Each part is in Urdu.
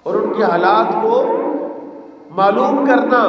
اور ان کے حالات کو معلوم کرنا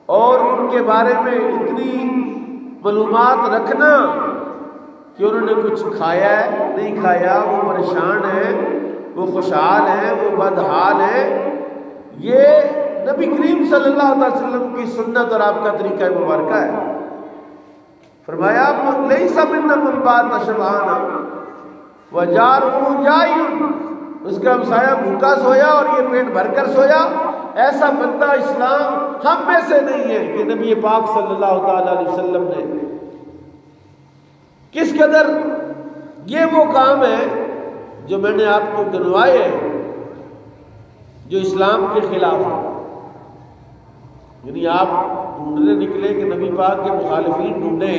اور ان کے بارے میں اتنی معلومات رکھنا کہ انہوں نے کچھ کھایا ہے نہیں کھایا، وہ پریشان ہیں، وہ خوشحال ہیں، وہ بدحال ہیں، یہ نبی کریم صلی اللہ علیہ وسلم کی سنت اور آپ کا طریقہ مبارکہ ہے۔ فرمایا لیس منا من بات شبعانا وجارہ جائع، اس کا ہمسایہ بھوکا سویا اور یہ پیٹ بھر کر سویا، ایسا بندہ اسلام ہم میں سے نہیں ہے۔ کہ نبی پاک صلی اللہ تعالی علیہ وسلم نے کس قدر یہ وہ کام ہے جو میں نے آپ کو گنوائے ہیں جو اسلام کے خلاف ہے۔ یعنی آپ ڈھونڈنے نکلے کہ نبی پاک کے مخالفین ڈھونڈے،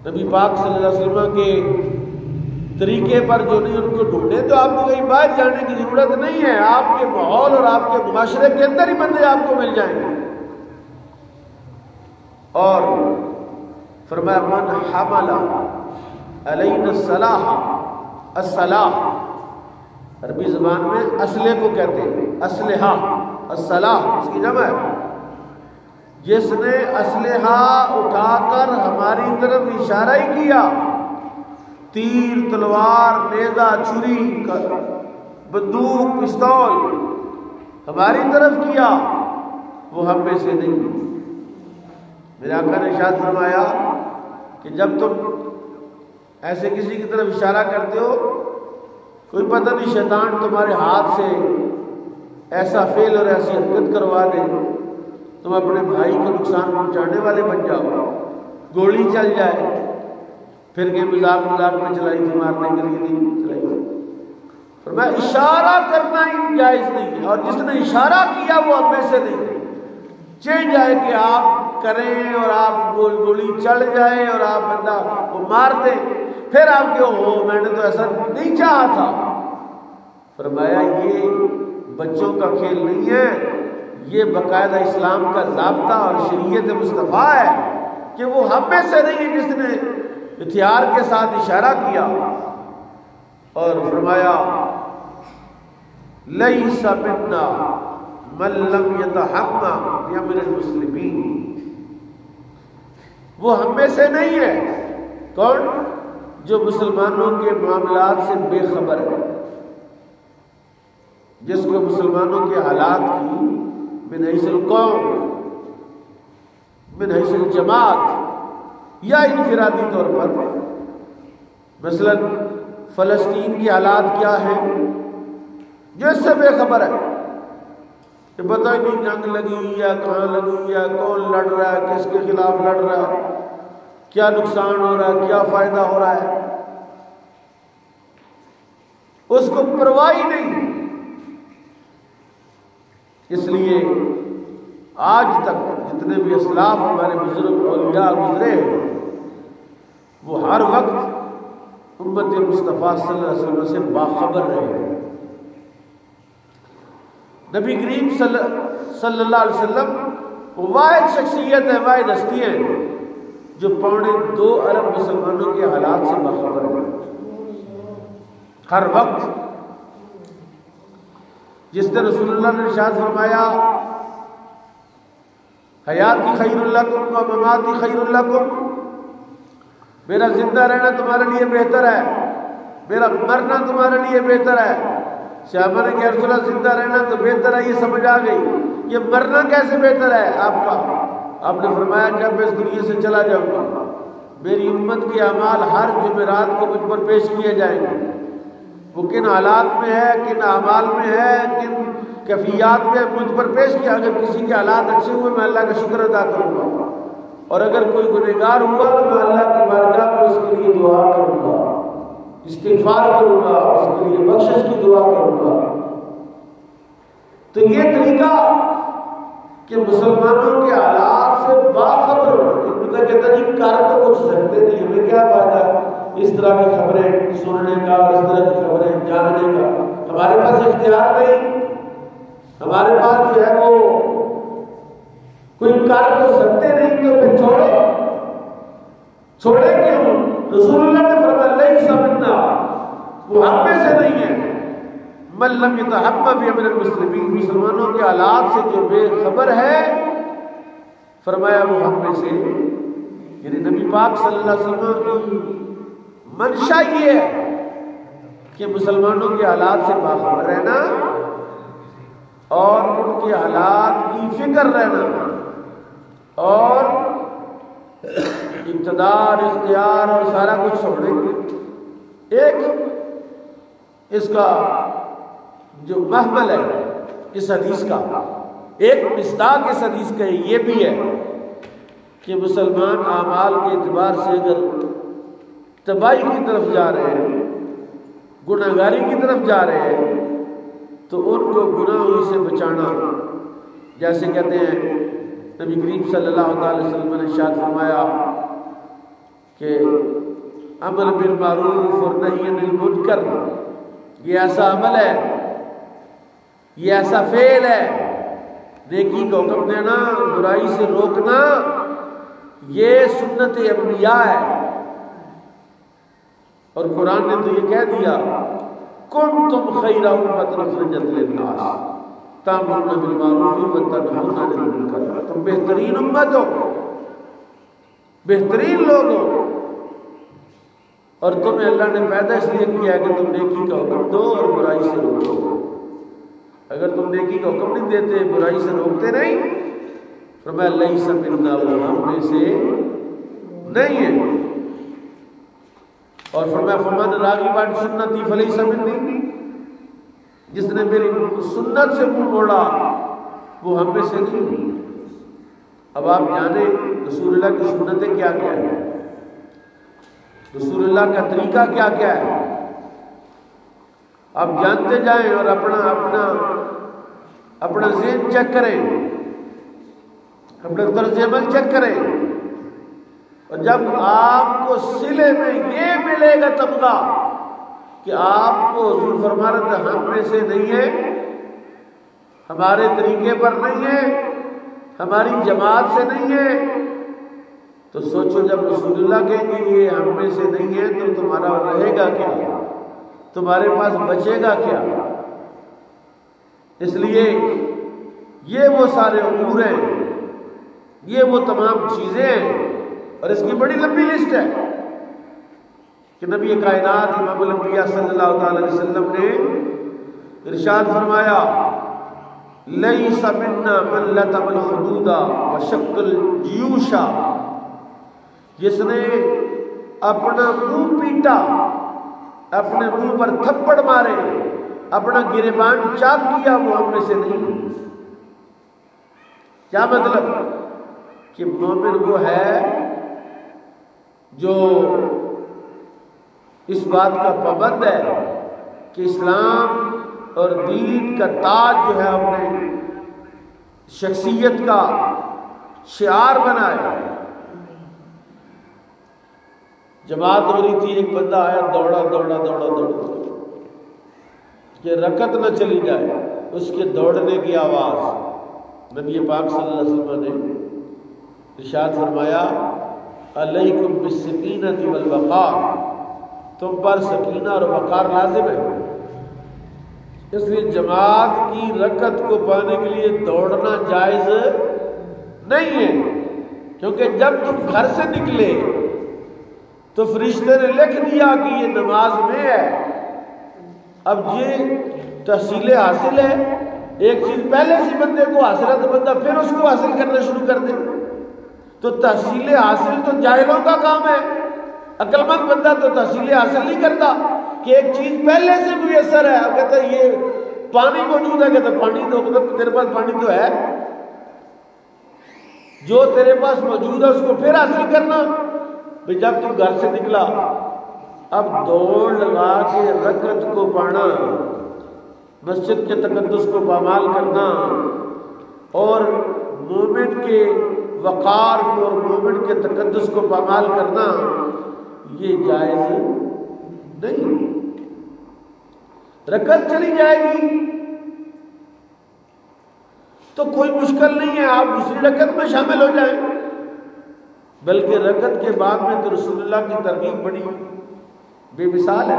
نبی پاک صلی اللہ علیہ وسلم کے طریقے پر جو نہیں ان کو ڈھونڈے، تو آپ کو کہیں باہر جانے کی ضرورت نہیں ہے، آپ کے ماحول اور آپ کے معاشرے کے اندر ہی بندے آپ کو مل جائیں گے۔ اور فرمایا من حمل علینا الصلاح، الصلاح عربی زبان میں اسلحے کو کہتے ہیں، اسلحہ، الصلاح اس کی جمع ہے، جس نے اسلحہ اٹھا کر ہماری طرف اشارہ ہی کیا، تیر، تلوار، نیزہ، چھری، بندوق، پستول ہماری طرف کیا، وہ ہم میں سے نہیں۔ میرے آقا نے ارشاد فرمایا کہ جب تم ایسے کسی کی طرف اشارہ کرتے ہو، کوئی پتہ نہیں شیطان تمہارے ہاتھ سے ایسا فعل اور ایسی حرکت کروا دے تم اپنے بھائی کو نقصان پہنچانے والے بن جاؤ، گولی چل جائے، پھر کہ مذاق میں چلائی تھی، مارنے کے لیے نہیں چلائی تھی۔ فرمایا اشارہ کرنا ہی جائز نہیں ہے، اور جس نے اشارہ کیا وہ ہم میں سے نہیں ہے۔ چل جائے کہ آپ کریں اور آپ گولی چل جائے اور آپ بندہ کو مار دیں، پھر آپ کیوں ہو میں نے تو ایسا نہیں چاہا تھا۔ فرمایا یہ بچوں کا کھیل نہیں ہے، یہ باقاعدہ اسلام کا ضابطہ اور شریعت مصطفیٰ ہے کہ وہ ہم میں سے نہیں ہے جس نے ہتھیار کے ساتھ اشارہ کیا۔ اور فرمایا لیس منا من لم یتحمی بامر المسلمین، وہ ہم میں سے نہیں ہے کون؟ جو مسلمانوں کے معاملات سے بے خبر ہے، جس کو مسلمانوں کے حالات کی من حیث القوم، من حیث الجماعت یا انفرادی طور پر، مثلا فلسطین کی حالات کیا ہیں، جو اس سے بے خبر ہے کہ پتہ ہی نہیں جنگ لگی یا کہاں لگی یا کون لڑ رہا ہے، کس کے خلاف لڑ رہا ہے، کیا نقصان ہو رہا ہے، کیا فائدہ ہو رہا ہے، اس کو پرواہ ہی نہیں۔ اس لیے آج تک جتنے بھی اسلاف ہمارے بزرگ اولیاء گزرے وہ ہر وقت امت مصطفیٰ صلی اللہ علیہ وسلم سے باخبر رہے۔ نبی کریم صلی اللہ علیہ وسلم واحد شخصیت ہے، واحد ہستی ہے جو 2.25 ارب مسلمانوں کے حالات سے باخبر ہے ہر وقت۔ جس نے رسول اللہ نے ارشاد فرمایا حیاتی خیر لکم و مماتی خیر لکم، میرا زندہ رہنا تمہارے لیے بہتر ہے، میرا مرنا تمہارے لیے بہتر ہے۔ صحابہ نے کہا رسول اللہ زندہ رہنا تو بہتر ہے، یہ سمجھ آ گئی، یہ مرنا کیسے بہتر ہے آپ کا؟ آپ نے فرمایا جب میں اس دنیا سے چلا جاؤں گا میری امت کے اعمال ہر جمعرات کو مجھ پر پیش کیے جائیں گے، وہ کن حالات میں ہے، کن اعمال میں ہے، کن کیفیات میں مجھ پر پیش کیا۔ اگر کسی کے حالات اچھے ہوئے میں اللہ کا شکر ادا کروں گا، اور اگر کوئی گنہگار ہوا تو میں اللہ کی بارگاہ میں اس کے لیے دعا کروں گا، استغفار کروں گا، اس کے لیے بخشش کی دعا کروں گا۔ تو یہ طریقہ کہ مسلمانوں کے حالات سے باخبر ہونا، ایک کہتا ہے جی کر تو کچھ سکتے نہیں، ہمیں کیا فائدہ اس طرح کی خبریں سننے کا، اس طرح کی خبریں جاننے کا، ہمارے پاس اختیار نہیں، ہمارے پاس جو ہے وہ کوئی کر تو سکتے نہیں، تو پھر چھوڑے کیوں؟ رسول اللہ نے فرمایا لیس منا، وہ ہم میں سے نہیں ہے من لم يتحمى بأمر المسلمین، مسلمانوں کے حالات سے جو بے خبر ہے، فرمایا وہ ہم میں سے، یعنی نبی پاک صلی اللہ علیہ وسلم کی منشا یہ ہے کہ مسلمانوں کے حالات سے باخبر رہنا اور ان کے حالات کی فکر رہنا اور اقتدار، اختیار اور سارا کچھ چھوڑنے کے ایک اس کا جو محمل ہے اس حدیث کا، ایک مصداق اس حدیث کا یہ بھی ہے کہ مسلمان اعمال کے اعتبار سے اگر تباہی کی طرف جا رہے ہیں، گناہ گاری کی طرف جا رہے ہیں، تو ان کو گناہوں سے بچانا، جیسے کہتے ہیں نبی کریم صلی اللہ علیہ وسلم نے ارشاد فرمایا کہ عمل بالمعروف اور نہی عن المنکر، یہ ایسا عمل ہے، یہ ایسا فعل ہے، نیکی کا حکم دینا، برائی سے روکنا، یہ سنت انبیاء ہے۔ اور قرآن نے تو یہ کہہ دیا کنتم خیر امۃ اخرجت للناس تأمرون بالمعروف وتنہون عن المنکر، تم بہترین امت ہو، بہترین لوگ ہو، اور تمہیں اللہ نے پیدا اس لیے کیا ہے کہ تم نیکی کا حکم دو اور برائی سے روکو۔ اگر تم نیکی کا حکم نہیں دیتے، برائی سے روکتے نہیں، فرمایا لیس منا، وہ ہم میں سے نہیں ہے۔ اور فرمایا فمن راغب عن سنتی فلیس منی، جس نے میری سنت سے منہ موڑا وہ ہم میں سے نہیں۔ اب آپ جانیں رسول اللہ کی سنتیں کیا کیا ہے، رسول اللہ کا طریقہ کیا کیا ہے، آپ جانتے جائیں اور اپنا ذہن چیک کریں، اپنا طرز عمل چیک کریں، اور جب آپ کو صلے میں یہ ملے گا طبقہ کہ آپ کو حضور فرما رہے تھے ہم میں سے نہیں ہے، ہمارے طریقے پر نہیں ہے، ہماری جماعت سے نہیں ہے، تو سوچو جب رسول اللہ کہیں گے یہ ہم میں سے نہیں ہے تو تمہارا رہے گا کیا، تمہارے پاس بچے گا کیا؟ اس لیے یہ وہ سارے امور ہیں، یہ وہ تمام چیزیں ہیں، اور اس کی بڑی لمبی لسٹ ہے کہ نبی کائنات امام الانبیاء صلی اللہ تعالی علیہ وسلم نے ارشاد فرمایا لیس منا من لطم الحدود وشق الجیوش، جس نے اپنا منہ پیٹا، اپنے منہ پر تھپڑ مارے، اپنا گریبان چاک کیا، وہ ہم میں سے نہیں۔ کیا مطلب؟ کہ مومن وہ ہے جو اس بات کا پابند ہے کہ اسلام اور دین کا تاج جو ہے اپنے شخصیت کا شعار بنائے۔ جماعت ہو رہی تھی، ایک بندہ آیا دوڑا کہ رکعت نہ چلی جائے، اس کے دوڑنے کی آواز نبی پاک صلی اللہ علیہ وسلم نے ارشاد فرمایا علیکم بالسکینۃ والوقار، تم پر سکینہ اور وقار لازم ہے۔ اس لیے جماعت کی رکعت کو پانے کے لیے دوڑنا جائز نہیں ہے، کیونکہ جب تم گھر سے نکلے تو فرشتے نے لکھ دیا کہ یہ نماز میں ہے۔ اب یہ تحصیل حاصل ہے، ایک چیز پہلے سے بندے کو حاصل ہے تو بندہ پھر اس کو حاصل کرنا شروع کر دے، تو تحصیل حاصل تو جاہلوں کا کام ہے، عقل مند بندہ تو تحصیل حاصل نہیں کرتا کہ ایک چیز پہلے سے میسر ہے۔ کہتا ہے یہ پانی موجود ہے، کہتا پانی تو تیرے پاس پانی تو ہے، جو تیرے پاس موجود ہے اس کو پھر حاصل کرنا۔ جب تم گھر سے نکلا، اب دوڑ لگا کے رکعت کو پانا، مسجد کے تقدس کو پامال کرنا اور مومن کے وقار کو اور مومن کے تقدس کو پامال کرنا، یہ جائز نہیں۔ رکعت چلی جائے گی تو کوئی مشکل نہیں ہے، آپ دوسری رکعت میں شامل ہو جائیں، بلکہ رکعت کے بعد میں تو رسول اللہ کی ترغیب بڑی بے مثال ہے۔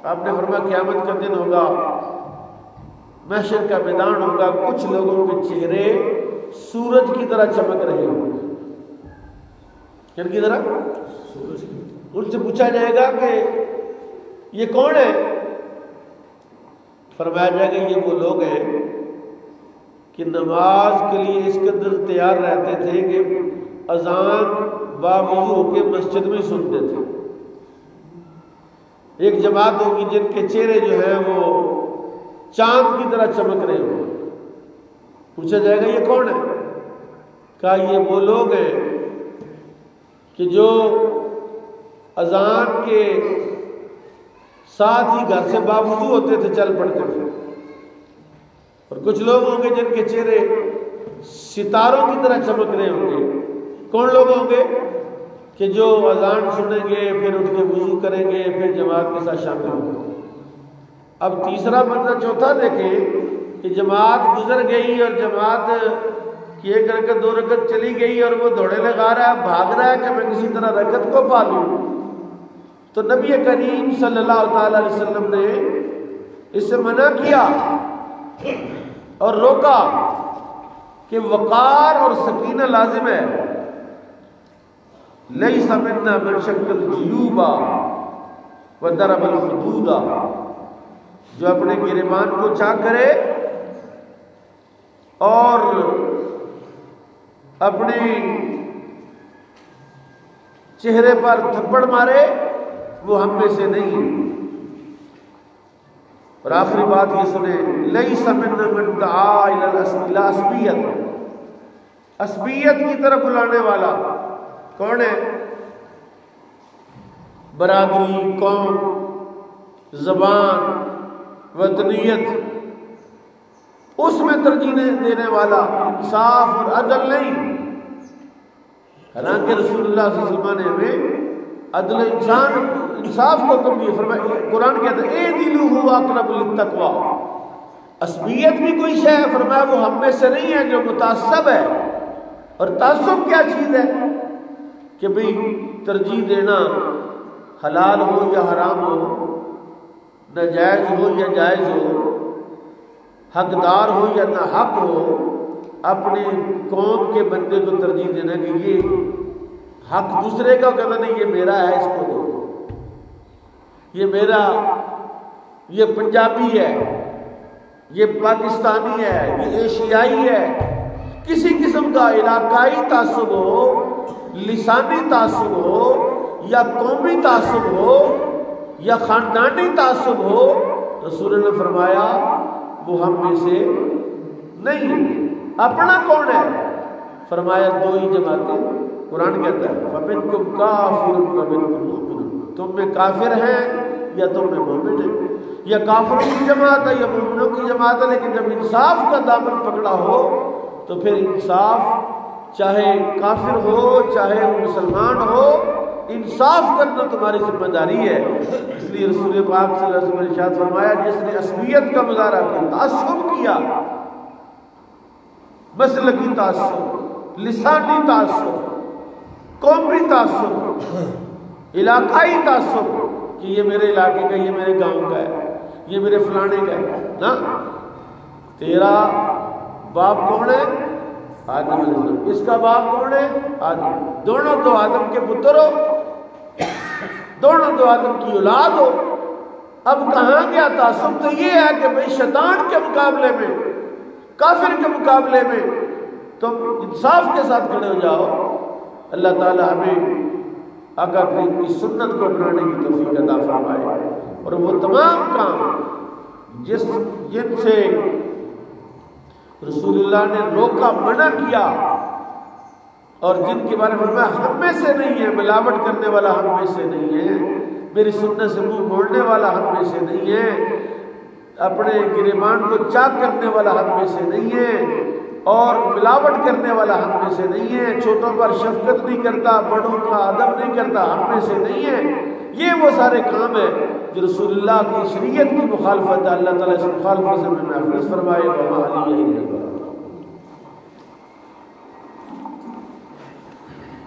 آپ نے فرمایا قیامت کا دن ہوگا، محشر کا میدان ہوگا، کچھ لوگوں کے چہرے سورج کی طرح چمک رہے ہوں گے. کن کی طرح؟ ان سے پوچھا جائے گا کہ یہ کون ہے؟ فرمایا جائے گا یہ وہ لوگ ہیں کہ نماز کے لیے اس قدر تیار رہتے تھے کہ اذان باوضو ہو کے مسجد میں سنتے تھے. ایک جماعت ہوگی جن کے چہرے جو ہیں وہ چاند کی طرح چمک رہے ہوں گے. پوچھا جائے گا یہ کون ہے؟ کہا یہ وہ لوگ ہیں کہ جو اذان کے ساتھ ہی گھر سے باوضو ہوتے تھے، چل پڑتے تھے. اور کچھ لوگ ہوں گے جن کے چہرے ستاروں کی طرح چمک رہے ہوں گے. کون لوگ ہوں گے؟ کہ جو اذان سنیں گے، پھر اٹھ کے وضو کریں گے، پھر جماعت کے ساتھ شامل ہوں گے. اب تیسرا منظر چوتھا دیکھیں کہ جماعت گزر گئی اور جماعت کی 1 رکعت 2 رکعت چلی گئی اور وہ دوڑے لگا رہا ہے، بھاگ رہا ہے کہ میں کسی طرح رکعت کو پا لوں. تو نبی کریم صلی اللہ تعالی علیہ وسلم نے اس سے منع کیا اور روکا کہ وقار اور سکینہ لازم ہے. لیس منا من شق الجیوب وضرب الخدود، جو اپنے گریبان کو چاک کرے اور اپنے چہرے پر تھپڑ مارے وہ ہم میں سے نہیں ہے. اور آخری بات یہ سنیں، لیس منا من دعا الی عصبیت، عصبیت کی طرف بلانے والا. کون ہے؟ برادری، قوم، زبان، وطنیت، اس میں ترجیح دینے والا، انصاف اور عدل نہیں. حالانکہ رسول اللہ صلی اللہ علیہ وسلم نے ہمیں عدل انصاف کو حکم دیا. فرمایا قرآن کہتا ہے اعدلوا اقرب للتقوی. عصبیت بھی کوئی شے ہے، فرمایا وہ ہم میں سے نہیں ہے جو متعصب ہے. اور تعصب کیا چیز ہے؟ کہ بھئی ترجیح دینا حلال ہو یا حرام ہو، ناجائز ہو یا جائز ہو، حقدار ہو یا نہ حق ہو، اپنی قوم کے بندے کو ترجیح دینا کہ یہ حق دوسرے کا کہنا نہیں، یہ میرا ہے، اس کو دو، یہ میرا، یہ پنجابی ہے، یہ پاکستانی ہے، یہ ایشیائی ہے. کسی قسم کا علاقائی تعصب ہو، لسانی تعصب ہو، یا قومی تعصب ہو، یا خاندانی تعصب ہو، رسول نے فرمایا وہ ہم میں سے نہیں. اپنا کون ہے؟ فرمایا 2 ہی جماعتیں. قرآن کہتا ہے فَمِنْكُمْ كَافِرٌ وَمِنْكُمْ مُؤْمِنٌ، تم میں کافر ہیں یا تم میں مومن ہیں. یا کافروں کی جماعت ہے یا مومنوں کی جماعت ہے. لیکن جب انصاف کا دامن پکڑا ہو تو پھر انصاف چاہے کافر ہو چاہے مسلمان ہو، انصاف کرنا تمہاری ذمہ داری ہے. اس لیے رسول پاک صلی اللہ علیہ وسلم نے ارشاد فرمایا جس نے عصبیت کا مظاہرہ کیا، تعصب کیا، مسلکی تعصب، لسانی تعصب، قومی تعصب، علاقائی تعصب کہ یہ میرے علاقے کا، یہ میرے گاؤں کا ہے، یہ میرے فلانے کا ہے نا. تیرا باپ کون ہے؟ آدم علیہ السلام. اس کا باپ کون ہے؟ آدم. دونوں تو آدم کے پتر ہو، دونوں تو آدم کی اولاد ہو. اب کہاں گیا تعصب؟ تو یہ ہے کہ بھئی شیطان کے مقابلے میں، کافر کے مقابلے میں تم انصاف کے ساتھ کھڑے ہو جاؤ. اللہ تعالی ہمیں آقا کریم کی سنت کو اپنانے کی توفیق عطا فرمائے، اور وہ تمام کام جن سے رسول اللہ نے روکا، منع کیا، اور جن کے بارے میں ہم میں سے نہیں ہے، ملاوٹ کرنے والا ہم میں سے نہیں ہے، میری سنت سے منہ موڑنے والا ہم میں سے نہیں ہے، اپنے گریبان کو چاک کرنے والا ہم میں سے نہیں ہے، اور ملاوٹ کرنے والا ہم میں سے نہیں ہے، چھوٹوں پر شفقت نہیں کرتا، بڑوں کا ادب نہیں کرتا، ہم میں سے نہیں ہے. یہ وہ سارے کام ہیں جو رسول اللہ کی شریعت کی مخالفت ہے. اللہ تعالیٰ اس مخالفت سے ہمیں محفوظ فرمائے.